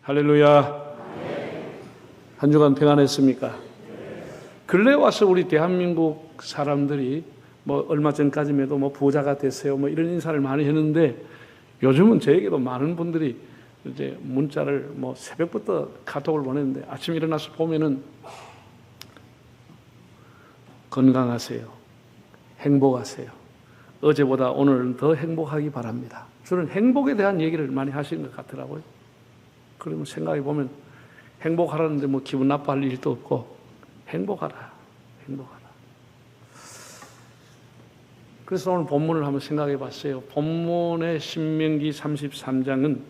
할렐루야. 한 주간 평안했습니까? 근래 와서 우리 대한민국 사람들이 얼마 전까지만 해도 부자가 되세요 이런 인사를 많이 했는데, 요즘은 저에게도 많은 분들이 이제 문자를 새벽부터 카톡을 보냈는데, 아침 일어나서 보면은 건강하세요, 행복하세요, 어제보다 오늘은 더 행복하기 바랍니다. 저는 행복에 대한 얘기를 많이 하시는 것 같더라고요. 그러면 생각해 보면 행복하라는데 기분 나빠할 일도 없고, 행복하라. 그래서 오늘 본문을 한번 생각해 봤어요. 본문의 신명기 33장은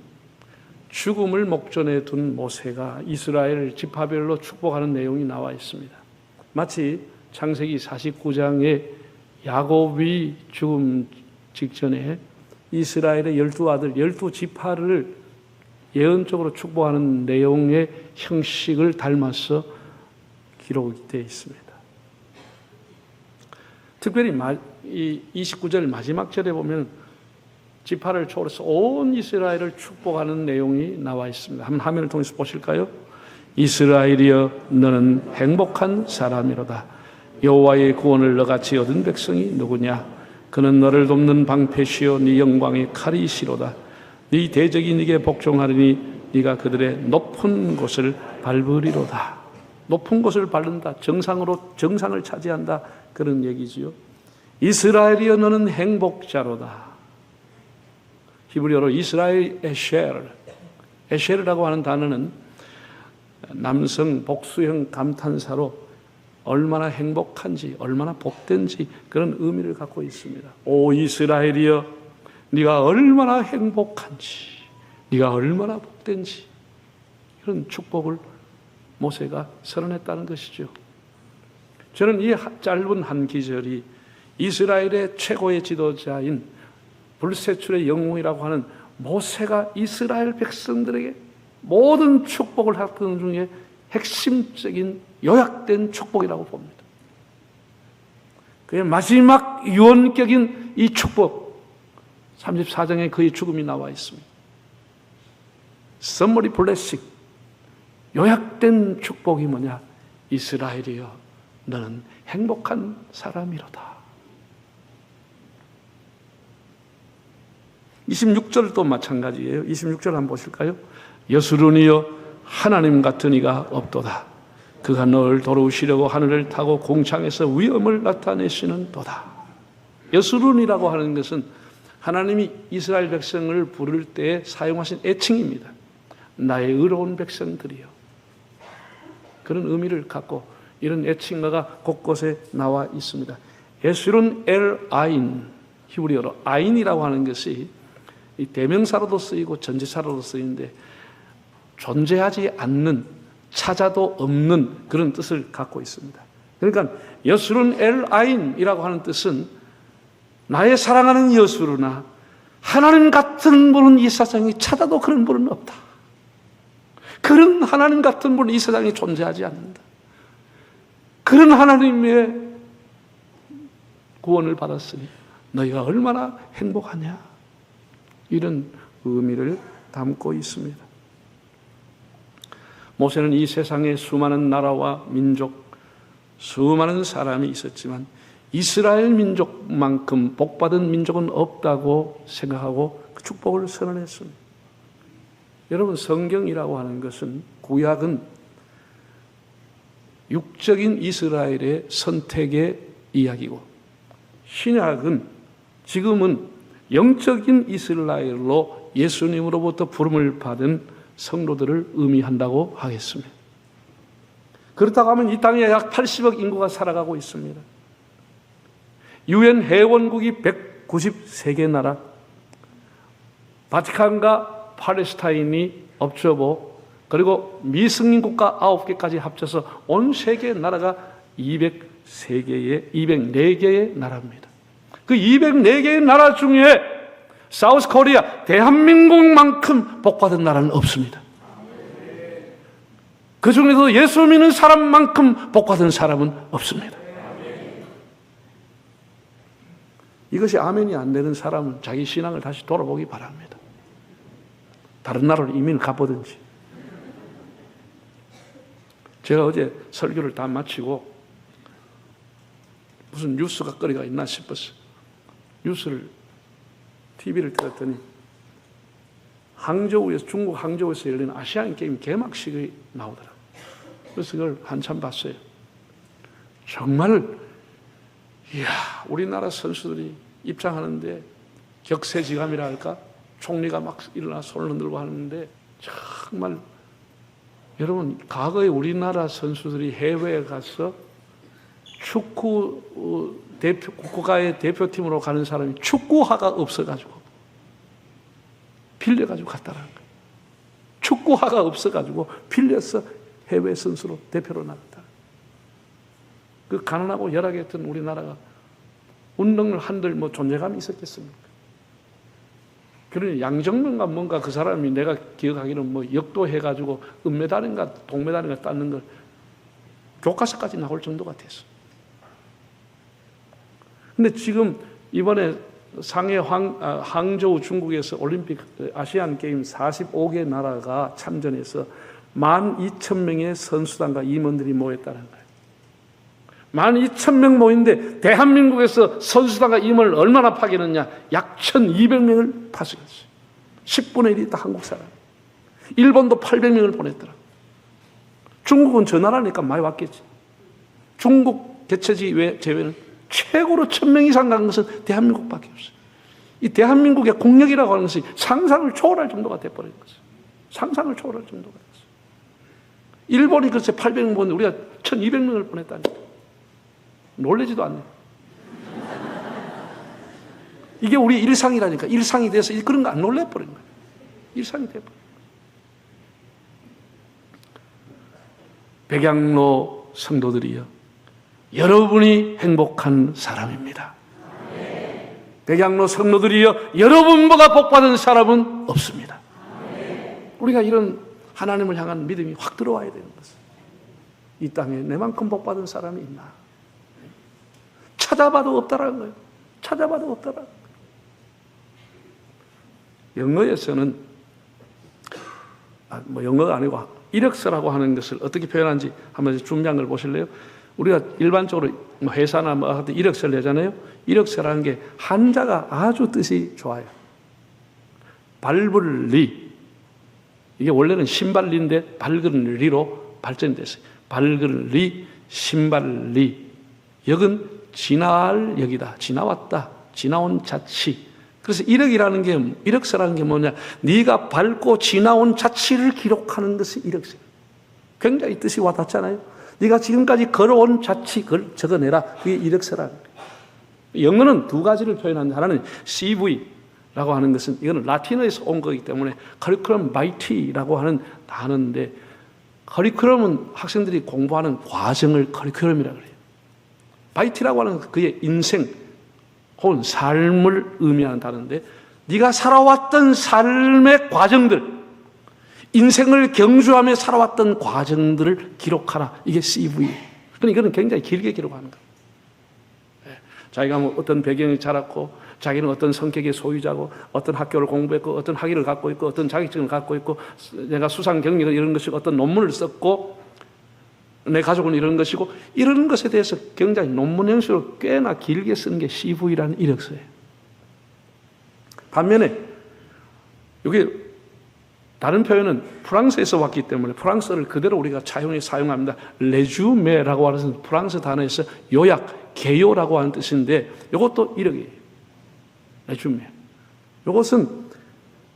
죽음을 목전에 둔 모세가 이스라엘 지파별로 축복하는 내용이 나와 있습니다. 마치 창세기 49장에 야곱이 죽음 직전에 이스라엘의 12아들, 12지파를 예언적으로 축복하는 내용의 형식을 닮아서 기록이 되어 있습니다. 특별히 이 29절 마지막 절에 보면 지파를 초월해서 온 이스라엘을 축복하는 내용이 나와 있습니다. 한번 화면을 통해서 보실까요? 이스라엘이여 너는 행복한 사람이로다. 여호와의 구원을 너같이 얻은 백성이 누구냐? 그는 너를 돕는 방패시요 네 영광의 칼이시로다. 네 대적이 네게 복종하리니 네가 그들의 높은 곳을 밟으리로다. 높은 곳을 밟는다. 정상을 차지한다. 그런 얘기지요. 이스라엘이여 너는 행복자로다. 히브리어로 이스라엘 에쉐르라고 하는 단어는 남성 복수형 감탄사로 얼마나 행복한지, 얼마나 복된지 그런 의미를 갖고 있습니다. 오 이스라엘이여, 네가 얼마나 행복한지, 네가 얼마나 복된지, 이런 축복을 모세가 선언했다는 것이죠. 저는 이 짧은 한 기절이 이스라엘의 최고의 지도자인 불세출의 영웅이라고 하는 모세가 이스라엘 백성들에게 모든 축복을 했던 중에 핵심적인 요약된 축복이라고 봅니다. 그의 마지막 유언격인 이 축복, 34장에 그의 죽음이 나와 있습니다. Summary blessing, 요약된 축복이 뭐냐? 이스라엘이여 너는 행복한 사람이로다. 26절도 마찬가지예요. 26절 한번 보실까요? 여수론이여 하나님 같은 이가 없도다. 그가 너를 도우시려고 하늘을 타고 공창에서 위엄을 나타내시는 도다. 여수론이라고 하는 것은 하나님이 이스라엘 백성을 부를 때 사용하신 애칭입니다. 나의 의로운 백성들이요. 그런 의미를 갖고 이런 애칭가가 곳곳에 나와 있습니다. 예수론 엘 아인, 히브리어로 아인이라고 하는 것이 대명사로도 쓰이고 전치사로도 쓰이는데 존재하지 않는, 찾아도 없는 그런 뜻을 갖고 있습니다. 그러니까 여수론 엘 아인이라고 하는 뜻은 나의 사랑하는 여수르나 하나님 같은 분은 이 세상에 찾아도 그런 분은 없다. 그런 하나님 같은 분은 이 세상에 존재하지 않는다. 그런 하나님의 구원을 받았으니 너희가 얼마나 행복하냐, 이런 의미를 담고 있습니다. 모세는 이 세상에 수많은 나라와 민족, 수많은 사람이 있었지만 이스라엘 민족만큼 복받은 민족은 없다고 생각하고 그 축복을 선언했습니다. 여러분, 성경이라고 하는 것은, 구약은 육적인 이스라엘의 선택의 이야기고, 신약은 지금은 영적인 이스라엘로 예수님으로부터 부름을 받은 성도들을 의미한다고 하겠습니다. 그렇다고 하면 이 땅에 약 80억 인구가 살아가고 있습니다. 유엔 회원국이 193개 나라, 바티칸과 팔레스타인이 업저보, 그리고 미승인 국가 9개까지 합쳐서 온 세계 나라가 204개의 나라입니다. 그 204개의 나라 중에 사우스 코리아, 대한민국만큼 복받은 나라는 없습니다. 그 중에서 예수 믿는 사람만큼 복받은 사람은 없습니다. 이것이 아멘이 안 되는 사람은 자기 신앙을 다시 돌아보기 바랍니다. 다른 나라로 이민을 가보든지 제가 어제 설교를 다 마치고 무슨 뉴스가 거리가 있나 싶었어요. 뉴스를 TV를 틀었더니 중국 항저우에서 열리는 아시안 게임 개막식이 나오더라고요. 그래서 그걸 한참 봤어요. 정말 이야, 우리나라 선수들이 입장하는데 격세지감이라 할까? 총리가 막 일어나 손을 흔들고 하는데 정말 여러분, 과거에 우리나라 선수들이 해외에 가서 축구 국가의 대표팀으로 가는 사람이 축구화가 없어가지고 빌려가지고 갔다라는 거예요. 축구화가 없어가지고 빌려서 해외 선수로 대표로 나갔다. 그 가난하고 열악했던 우리나라가 운동을 한들 뭐 존재감이 있었겠습니까? 그러니 양정명과 뭔가 그 사람이 내가 기억하기로는 뭐 역도해가지고 은메달인가 동메달인가 땄는 걸 교과서까지 나올 정도가 됐어. 근데 지금 이번에 상해 항저우 중국에서 올림픽 아시안 게임 45개 나라가 참전해서 12,000명의 선수단과 임원들이 모였다는 거예요. 12,000명 모인데 대한민국에서 선수단과 임원을 얼마나 파견했냐? 약 1,200명을 파송했어요. 10분의 1이 다 한국 사람. 일본도 800명을 보냈더라. 중국은 저 나라니까 많이 왔겠지. 중국 개최지 제외는 최고로 1,000명 이상 간 것은 대한민국밖에 없어요. 이 대한민국의 공력이라고 하는 것이 상상을 초월할 정도가 돼버린 것이에요. 상상을 초월할 정도가 됐어요. 일본이 글쎄 800명 보는데 우리가 1,200명을 보냈다니까. 놀라지도 않네. 이게 우리 일상이라니까. 일상이 돼서 그런 거 안 놀래버린 거예요. 일상이 돼버린 거예요. 백양로 성도들이여, 여러분이 행복한 사람입니다. 백양로 성도들이여, 여러분보다 복받은 사람은 없습니다. 우리가 이런 하나님을 향한 믿음이 확 들어와야 되는 것은, 이 땅에 내만큼 복받은 사람이 있나? 찾아봐도 없다라는 거예요. 찾아봐도 없다라는 거예요. 영어에서는 영어가 아니고 이력서라고 하는 것을 어떻게 표현하는지 한번 준비한 걸 보실래요? 우리가 일반적으로 회사나 뭐 하든 이력서를 내잖아요. 이력서라는 게 한자가 아주 뜻이 좋아요. 밟을 리. 이게 원래는 신발리인데 밝은 리로 발전됐어요. 밝은 리, 신발 리. 역은 지나갈 역이다. 지나왔다. 지나온 자치. 그래서 이력서라는 게 뭐냐? 네가 밟고 지나온 자치를 기록하는 것이 이력서예요. 굉장히 뜻이 와닿잖아요. 네가 지금까지 걸어온 자치 적어내라. 그게 이력서라는 거예요. 영어는 두 가지를 표현하는데, 하나는 CV라고 하는 것은 이거는 라틴어에서 온 거기 때문에 커리큘럼 바이티라고 하는 단어인데, 커리큘럼은 학생들이 공부하는 과정을 커리큘럼이라고 그래요. 바이티라고 하는 그의 인생 혹은 삶을 의미하는 단어인데, 네가 살아왔던 삶의 과정들, 인생을 경주하며 살아왔던 과정들을 기록하라. 이게 CV. 그러니까 이거는 굉장히 길게 기록하는 거예요. 자기가 뭐 어떤 배경이 자랐고, 자기는 어떤 성격의 소유자고, 어떤 학교를 공부했고, 어떤 학위를 갖고 있고, 어떤 자격증을 갖고 있고, 내가 수상 경력을 이런 것이고, 어떤 논문을 썼고, 내 가족은 이런 것이고, 이런 것에 대해서 굉장히 논문 형식으로 꽤나 길게 쓰는 게 CV라는 이력서예요. 반면에 이게 다른 표현은 프랑스에서 왔기 때문에 프랑스어를 그대로 우리가 차용해 사용합니다. 레주메라고 하는 프랑스 단어에서 요약, 개요라고 하는 뜻인데, 이것도 이력이에요. 레주메. 이것은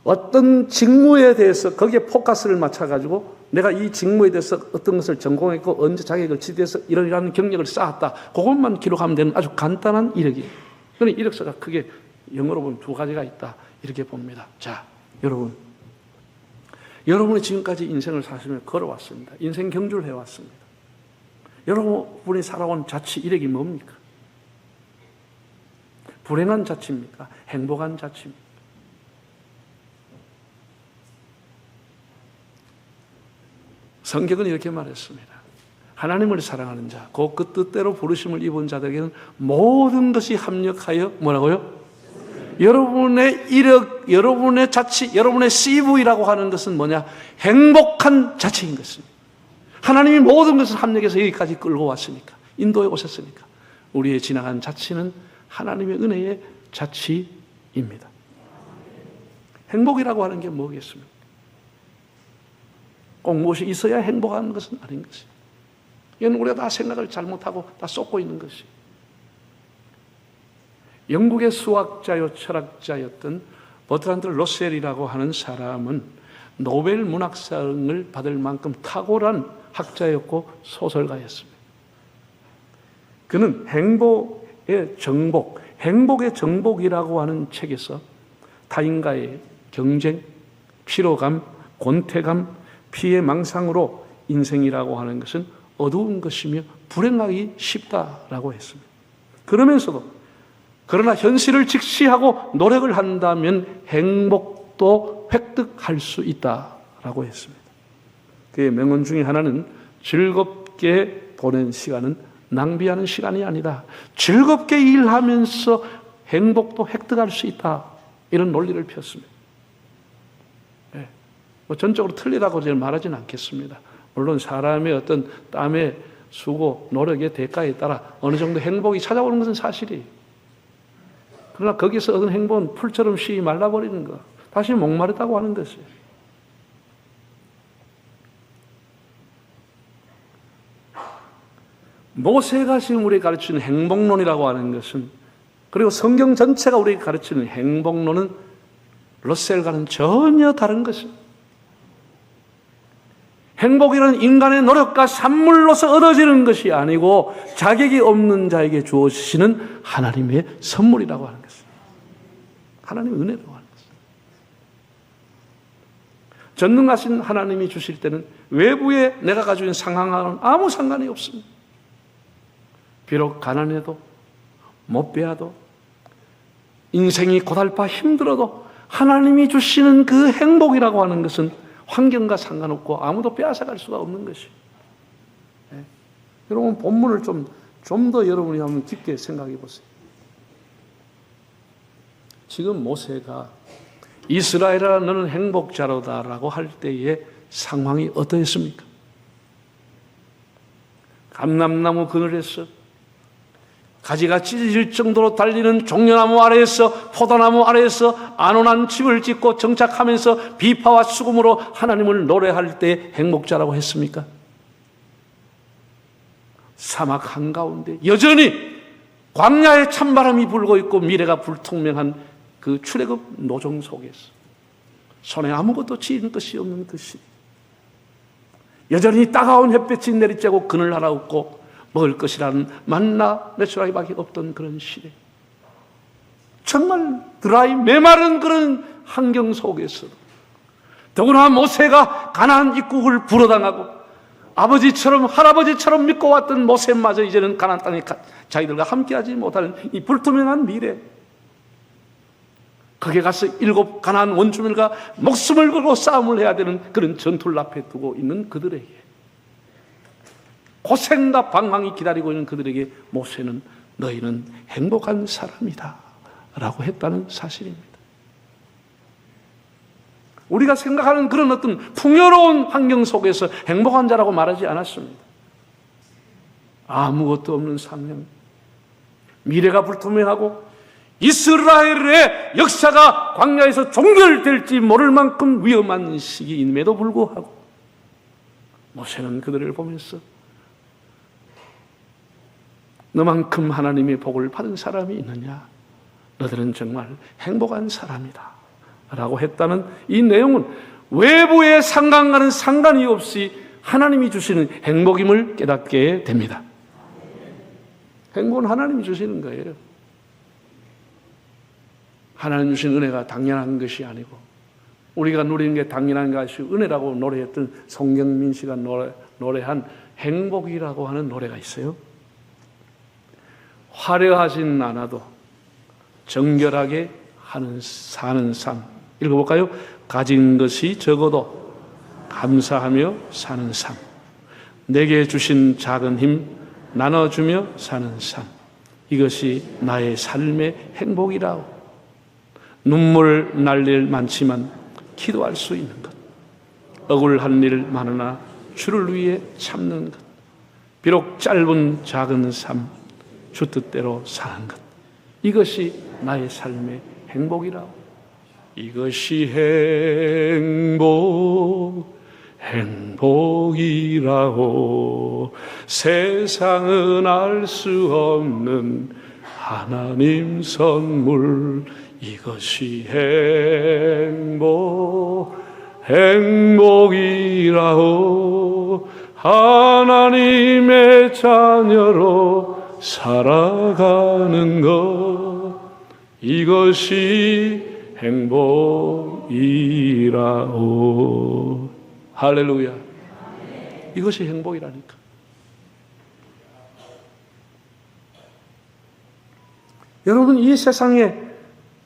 어떤 직무에 대해서 거기에 포커스를 맞춰가지고 내가 이 직무에 대해서 어떤 것을 전공했고 언제 자격을 취득해서 이런 경력을 쌓았다. 그것만 기록하면 되는 아주 간단한 이력이에요. 그러니 이력서가 크게 영어로 보면 두 가지가 있다. 이렇게 봅니다. 자, 여러분이 지금까지 인생을 사시며 걸어왔습니다. 인생 경주를 해왔습니다. 여러분이 살아온 자치 이력이 뭡니까? 불행한 자치입니까? 행복한 자치입니까? 성경은 이렇게 말했습니다. 하나님을 사랑하는 자, 곧 그 뜻대로 부르심을 입은 자들에게는 모든 것이 합력하여 뭐라고요? 여러분의 이력, 여러분의 자치, 여러분의 CV라고 하는 것은 뭐냐? 행복한 자치인 것입니다. 하나님이 모든 것을 합력해서 여기까지 끌고 왔으니까, 인도에 오셨으니까 우리의 지나간 자치는 하나님의 은혜의 자치입니다. 행복이라고 하는 게 뭐겠습니까? 꼭 무엇이 있어야 행복한 것은 아닌 것이. 이건 우리가 다 생각을 잘못하고 다 쏟고 있는 것이. 영국의 수학자요 철학자였던 버트란드 러셀이라고 하는 사람은 노벨 문학상을 받을 만큼 탁월한 학자였고 소설가였습니다. 그는 행복의 정복이라고 하는 책에서 타인과의 경쟁, 피로감, 권태감, 피해망상으로 인생이라고 하는 것은 어두운 것이며 불행하기 쉽다라고 했습니다. 그러면서도 그러나 현실을 직시하고 노력을 한다면 행복도 획득할 수 있다라고 했습니다. 그의 명언 중에 하나는 즐겁게 보낸 시간은 낭비하는 시간이 아니다. 즐겁게 일하면서 행복도 획득할 수 있다. 이런 논리를 폈습니다. 네. 뭐 전적으로 틀리다고 저는 말하지는 않겠습니다. 물론 사람의 어떤 땀의 수고, 노력의 대가에 따라 어느 정도 행복이 찾아오는 것은 사실이에요. 그러나 거기서 얻은 행복은 풀처럼 쉬이 말라버리는 것, 다시 목마르다고 하는 것이에요. 모세가 지금 우리에게 가르치는 행복론이라고 하는 것은, 그리고 성경 전체가 우리에게 가르치는 행복론은 러셀과는 전혀 다른 것입니다. 행복이라는 인간의 노력과 산물로서 얻어지는 것이 아니고 자격이 없는 자에게 주어지시는 하나님의 선물이라고 하는 것입니다. 하나님의 은혜라고 하는 것입니다. 전능하신 하나님이 주실 때는 외부에 내가 가지고 있는 상황과는 아무 상관이 없습니다. 비록 가난해도 못 배워도 인생이 고달파 힘들어도 하나님이 주시는 그 행복이라고 하는 것은 환경과 상관없고 아무도 빼앗아갈 수가 없는 것이. 네. 여러분 본문을 좀 더 여러분이 한번 깊게 생각해 보세요. 지금 모세가 이스라엘아 너는 행복자로다라고 할 때의 상황이 어떠했습니까? 감람나무 그늘에서 가지가 찢어질 정도로 달리는 종려나무 아래에서, 포도나무 아래에서 안온한 집을 짓고 정착하면서 비파와 수금으로 하나님을 노래할 때 행복자라고 했습니까? 사막 한가운데 여전히 광야에 찬바람이 불고 있고 미래가 불투명한 그 출애굽 노정 속에서 손에 아무것도 쥐는 것이 없는 듯이 여전히 따가운 햇볕이 내리쬐고 그늘 하나 없고 먹을 것이라는 만나 메추라기밖에 없던 그런 시대, 정말 드라이 메마른 그런 환경 속에서도 더구나 모세가 가나안 입국을 불어당하고 아버지처럼 할아버지처럼 믿고 왔던 모세마저 이제는 가나안 땅에 자기들과 함께하지 못하는 이 불투명한 미래, 거기에 가서 7 가나안 원주민과 목숨을 걸고 싸움을 해야 되는 그런 전투를 앞에 두고 있는 그들에게, 고생과 방황이 기다리고 있는 그들에게 모세는 너희는 행복한 사람이다 라고 했다는 사실입니다. 우리가 생각하는 그런 어떤 풍요로운 환경 속에서 행복한 자라고 말하지 않았습니다. 아무것도 없는 상황, 미래가 불투명하고 이스라엘의 역사가 광야에서 종결될지 모를 만큼 위험한 시기임에도 불구하고 모세는 그들을 보면서 너만큼 하나님의 복을 받은 사람이 있느냐? 너들은 정말 행복한 사람이다 라고 했다는 이 내용은 외부의 상관과는 상관이 없이 하나님이 주시는 행복임을 깨닫게 됩니다. 행복은 하나님이 주시는 거예요. 하나님 주신 은혜가 당연한 것이 아니고 우리가 누리는 게 당연한 것이 은혜라고 노래했던 송경민 씨가 노래한 행복이라고 하는 노래가 있어요. 화려하진 않아도 정결하게 사는 삶. 읽어볼까요? 가진 것이 적어도 감사하며 사는 삶. 내게 주신 작은 힘 나눠주며 사는 삶. 이것이 나의 삶의 행복이라고. 눈물 날 일 많지만 기도할 수 있는 것. 억울한 일 많으나 주를 위해 참는 것, 비록 짧은 작은 삶, 주 뜻대로 사는 것, 이것이 나의 삶의 행복이라고. 이것이 행복이라고. 세상은 알 수 없는 하나님 선물. 이것이 행복이라고. 하나님의 자녀로 살아가는 것, 이것이 행복이라고. 할렐루야. 이것이 행복이라니까. 여러분, 이 세상에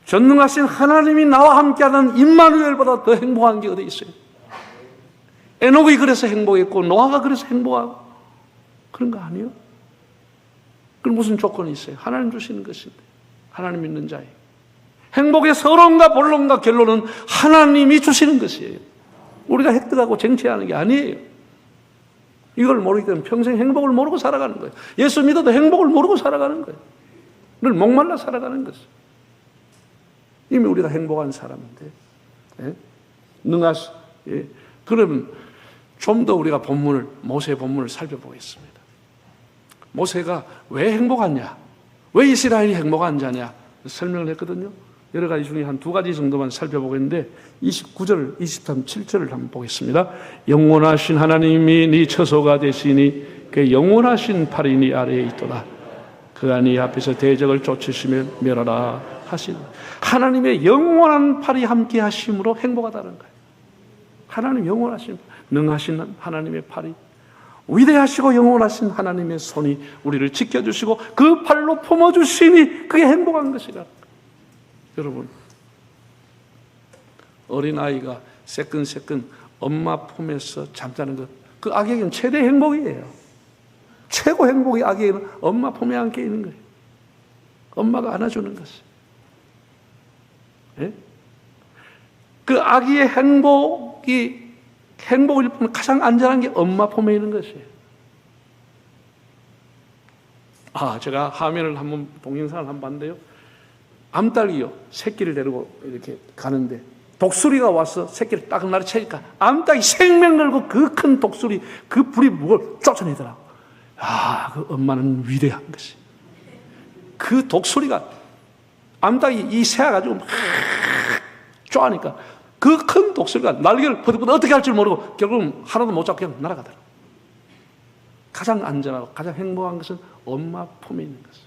전능하신 하나님이 나와 함께하는 임마누엘보다 더 행복한 게 어디 있어요? 에녹이 그래서 행복했고 노아가 그래서 행복하고 그런 거 아니에요? 그럼 무슨 조건이 있어요? 하나님 주시는 것인데, 하나님 믿는 자예요. 행복의 서론과 본론과 결론은 하나님이 주시는 것이에요. 우리가 획득하고 쟁취하는 게 아니에요. 이걸 모르기 때문에 평생 행복을 모르고 살아가는 거예요. 예수 믿어도 행복을 모르고 살아가는 거예요. 늘 목말라 살아가는 것이에요. 이미 우리가 행복한 사람인데, 그러면 좀 더 우리가 모세의 본문을 살펴보겠습니다. 모세가 왜 행복하냐? 왜 이스라엘이 행복한 자냐? 설명을 했거든요. 여러 가지 중에 한 두 가지 정도만 살펴보겠는데 29절, 23, 7절을 한번 보겠습니다. 영원하신 하나님이 네 처소가 되시니 그 영원하신 팔이 네 아래에 있도다. 그가 네 앞에서 대적을 쫓으시며 멸하라 하신 하나님의 영원한 팔이 함께 하심으로 행복하다는 거예요. 하나님 영원하신, 능하신 하나님의 팔이, 위대하시고 영원하신 하나님의 손이 우리를 지켜주시고 그 팔로 품어주시니 그게 행복한 것이라. 여러분, 어린아이가 새끈새끈 엄마 품에서 잠자는 것, 그 아기에게는 최대 행복이에요. 최고 행복이 아기에게는 엄마 품에 안겨 있는 거예요. 엄마가 안아주는 것이. 예? 그 아기의 행복을 보면 가장 안전한 게 엄마 품에 있는 것이에요. 제가 화면을 한번, 동영상을 한번 봤는데요. 암탉이요, 새끼를 데리고 이렇게 가는데 독수리가 와서 새끼를 딱 날아채니까 암탉이 생명 걸고 그 큰 독수리, 그 불이 무걸 쫓아내더라고. 그 엄마는 위대한 것이. 그 독수리가, 암탉이 이 새야 가지고 막 쪼아니까 그 큰 독수리가 날개를 퍼득퍼득 어떻게 할 줄 모르고 결국은 하나도 못 잡고 그냥 날아가더라고. 가장 안전하고 가장 행복한 것은 엄마 품에 있는 것이에요.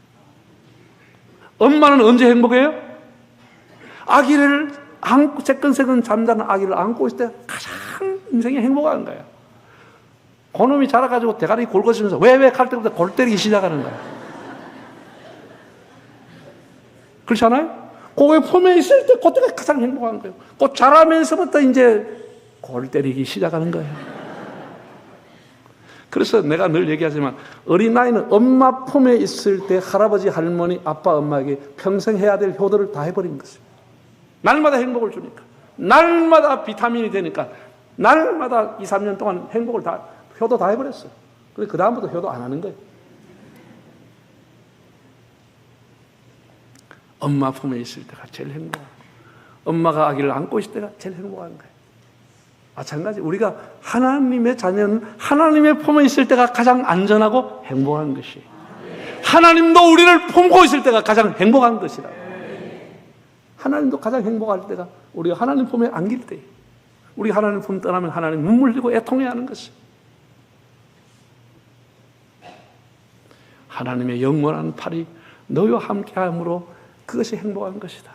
엄마는 언제 행복해요? 아기를 안고, 새끈새끈 잠자는 아기를 안고 있을 때 가장 인생이 행복한 거예요. 그놈이 자라가지고 대가리 골거지면서 왜 갈 때부터 골 때리기 시작하는 거예요. 그렇지 않아요? 그게 품에 있을 때 그때가 가장 행복한 거예요. 그 자라면서부터 이제 골 때리기 시작하는 거예요. 그래서 내가 늘 얘기하지만 어린아이는 엄마 품에 있을 때 할아버지, 할머니, 아빠, 엄마에게 평생 해야 될 효도를 다 해버리는 것입니다. 날마다 행복을 주니까, 날마다 비타민이 되니까, 날마다 2, 3년 동안 행복을 다, 효도 다 해버렸어요. 그래서 그 다음부터 효도 안 하는 거예요. 엄마 품에 있을 때가 제일 행복하고, 엄마가 아기를 안고 있을 때가 제일 행복한 거예요. 마찬가지, 우리가 하나님의 자녀는 하나님의 품에 있을 때가 가장 안전하고 행복한 것이에요. 하나님도 우리를 품고 있을 때가 가장 행복한 것이라. 하나님도 가장 행복할 때가 우리가 하나님 품에 안길 때예요. 우리 하나님 품 떠나면 하나님 눈물 흘리고 애통해하는 것이에요. 하나님의 영원한 팔이 너희와 함께함으로 그것이 행복한 것이다.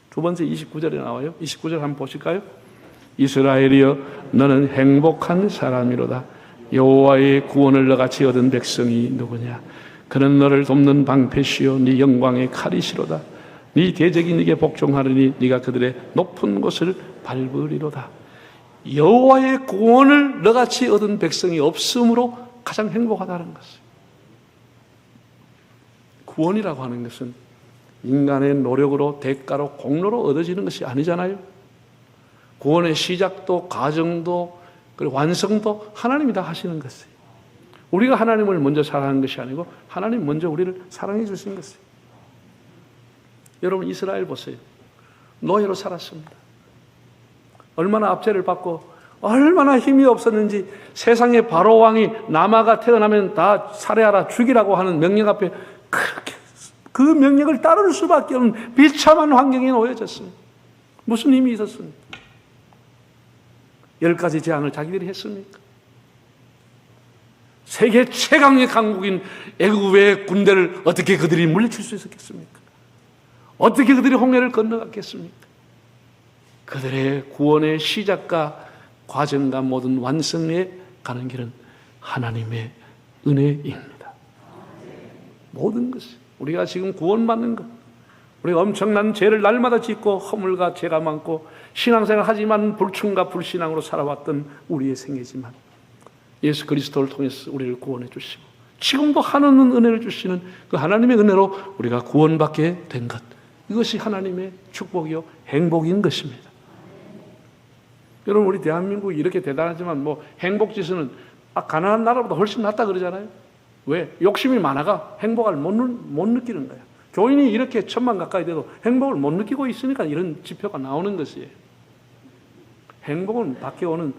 두 번째 29절에 나와요. 29절 한번 보실까요? 이스라엘이여 너는 행복한 사람이로다. 여호와의 구원을 너같이 얻은 백성이 누구냐? 그는 너를 돕는 방패시요 네 영광의 칼이시로다. 네 대적이 네게 복종하리니 네가 그들의 높은 곳을 밟으리로다. 여호와의 구원을 너같이 얻은 백성이 없으므로 가장 행복하다는 것이에요. 구원이라고 하는 것은 인간의 노력으로, 대가로, 공로로 얻어지는 것이 아니잖아요. 구원의 시작도 과정도 그리고 완성도 하나님이 다 하시는 것이에요. 우리가 하나님을 먼저 사랑하는 것이 아니고 하나님 먼저 우리를 사랑해 주신 것이에요. 여러분 이스라엘 보세요. 노예로 살았습니다. 얼마나 압제를 받고 얼마나 힘이 없었는지 세상의 바로 왕이 남아가 태어나면 다 살해하라 죽이라고 하는 명령 앞에 그렇게 그 명령을 따를 수밖에 없는 비참한 환경에 놓여졌습니다. 무슨 힘이 있었습니까? 10가지 제안을 자기들이 했습니까? 세계 최강의 강국인 애국의 군대를 어떻게 그들이 물리칠 수 있었겠습니까? 어떻게 그들이 홍해를 건너갔겠습니까? 그들의 구원의 시작과 과정과 모든 완성에 가는 길은 하나님의 은혜입니다. 모든 것이 우리가 지금 구원받는 것, 우리가 엄청난 죄를 날마다 짓고 허물과 죄가 많고 신앙생활 하지만 불충과 불신앙으로 살아왔던 우리의 생애지만 예수 그리스도를 통해서 우리를 구원해 주시고 지금도 하나는 은혜를 주시는 그 하나님의 은혜로 우리가 구원받게 된 것, 이것이 하나님의 축복이요 행복인 것입니다. 여러분 우리 대한민국이 이렇게 대단하지만 뭐 행복지수는 가난한 나라보다 훨씬 낫다 그러잖아요. 왜? 욕심이 많아가 행복을 못 느끼는 거예요. 교인이 이렇게 1000만 가까이 돼도 행복을 못 느끼고 있으니까 이런 지표가 나오는 것이에요. 행복은 밖에 오는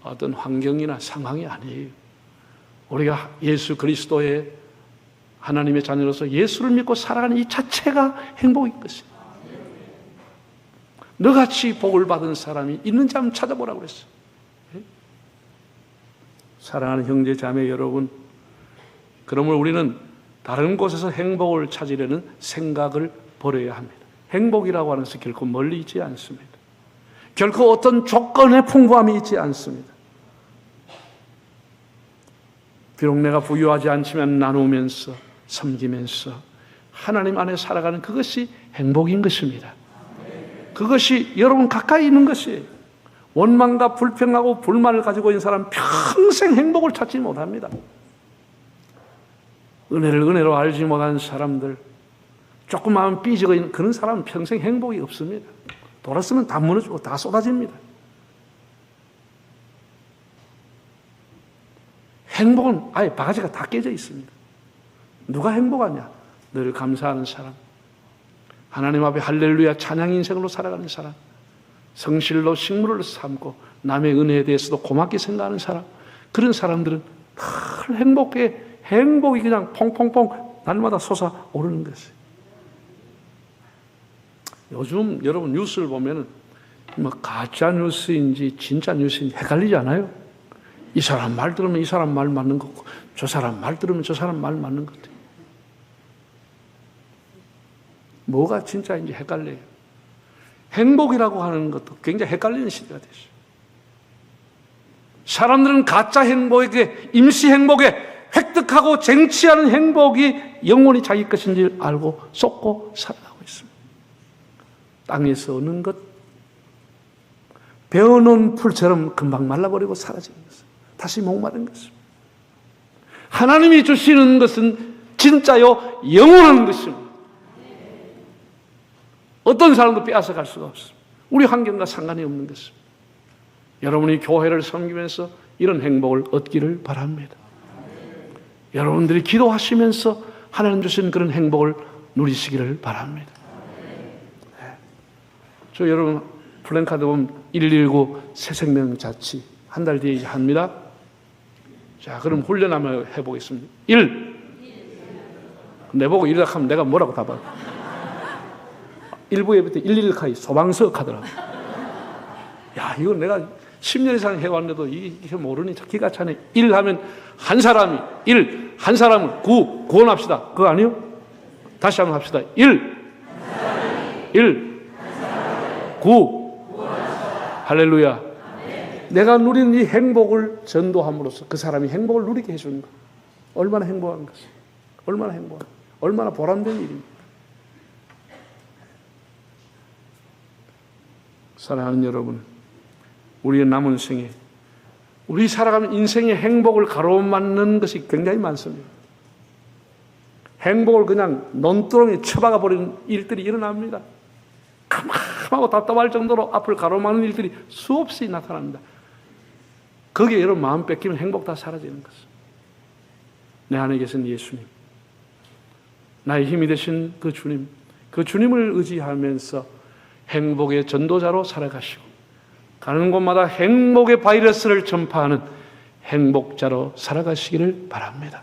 어떤 환경이나 상황이 아니에요. 우리가 예수 그리스도의 하나님의 자녀로서 예수를 믿고 살아가는 이 자체가 행복인 것이에요. 너같이 복을 받은 사람이 있는지 한번 찾아보라고 그랬어요. 사랑하는 형제 자매 여러분, 그러므로 우리는 다른 곳에서 행복을 찾으려는 생각을 버려야 합니다. 행복이라고 하는 것은 결코 멀리 있지 않습니다. 결코 어떤 조건의 풍부함이 있지 않습니다. 비록 내가 부유하지 않지만 나누면서 섬기면서 하나님 안에 살아가는 그것이 행복인 것입니다. 그것이 여러분 가까이 있는 것이에요. 원망과 불평하고 불만을 가지고 있는 사람은 평생 행복을 찾지 못합니다. 은혜를 은혜로 알지 못한 사람들, 조금만 삐지고 있는 그런 사람은 평생 행복이 없습니다. 돌았으면 다 무너지고 다 쏟아집니다. 행복은 아예 바가지가 다 깨져 있습니다. 누가 행복하냐? 늘 감사하는 사람, 하나님 앞에 할렐루야 찬양 인생으로 살아가는 사람, 성실로 식물을 삼고 남의 은혜에 대해서도 고맙게 생각하는 사람, 그런 사람들은 늘 행복이 그냥 퐁퐁퐁 날마다 솟아오르는 것이에요. 요즘 여러분 뉴스를 보면은 뭐 가짜 뉴스인지 진짜 뉴스인지 헷갈리지 않아요? 이 사람 말 들으면 이 사람 말 맞는 것 같고 저 사람 말 들으면 저 사람 말 맞는 것 같아요. 뭐가 진짜인지 헷갈려요. 행복이라고 하는 것도 굉장히 헷갈리는 시대가 됐어요. 사람들은 가짜 행복에게, 임시 행복에 획득하고 쟁취하는 행복이 영원히 자기 것인 줄 알고 쏟고 살아가고 있습니다. 땅에서 얻는 것, 베어놓은 풀처럼 금방 말라버리고 사라지는 것은 다시 목마른 것입니다. 하나님이 주시는 것은 진짜요 영원한 것입니다. 어떤 사람도 빼앗아갈 수가 없습니다. 우리 환경과 상관이 없는 것입니다. 여러분이 교회를 섬기면서 이런 행복을 얻기를 바랍니다. 여러분들이 기도하시면서 하나님 주신 그런 행복을 누리시기를 바랍니다. 네. 저 여러분 플랜카드 보면 119 새생명 자치 한 달 뒤에 이제 합니다. 자, 그럼 훈련 한번 해보겠습니다. 1. 내보고 이러다 하면 내가 뭐라고 답할? 1부에부터 111카이 소방서 카드라. 야, 이거 내가 10년 이상 해왔는데도 이게 모르니 기가 차네. 1 하면 한 사람이 1, 한 사람은 구원합시다. 그거 아니요? 다시 한번 합시다. 1, 9. 할렐루야. 내가 누린 이 행복을 전도함으로써 그 사람이 행복을 누리게 해주는 것. 얼마나 행복한 것이. 얼마나 행복한, 얼마나 보람된 일입니다. 사랑하는 여러분, 우리의 남은 생에 우리 살아가는 인생의 행복을 가로막는 것이 굉장히 많습니다. 행복을 그냥 논두렁에 처박아 버리는 일들이 일어납니다. 캄캄하고 답답할 정도로 앞을 가로막는 일들이 수없이 나타납니다. 거기에 여러분 마음 뺏기면 행복 다 사라지는 것입니다. 내 안에 계신 예수님, 나의 힘이 되신 그 주님, 그 주님을 의지하면서 행복의 전도자로 살아가시고 가는 곳마다 행복의 바이러스를 전파하는 행복자로 살아가시기를 바랍니다.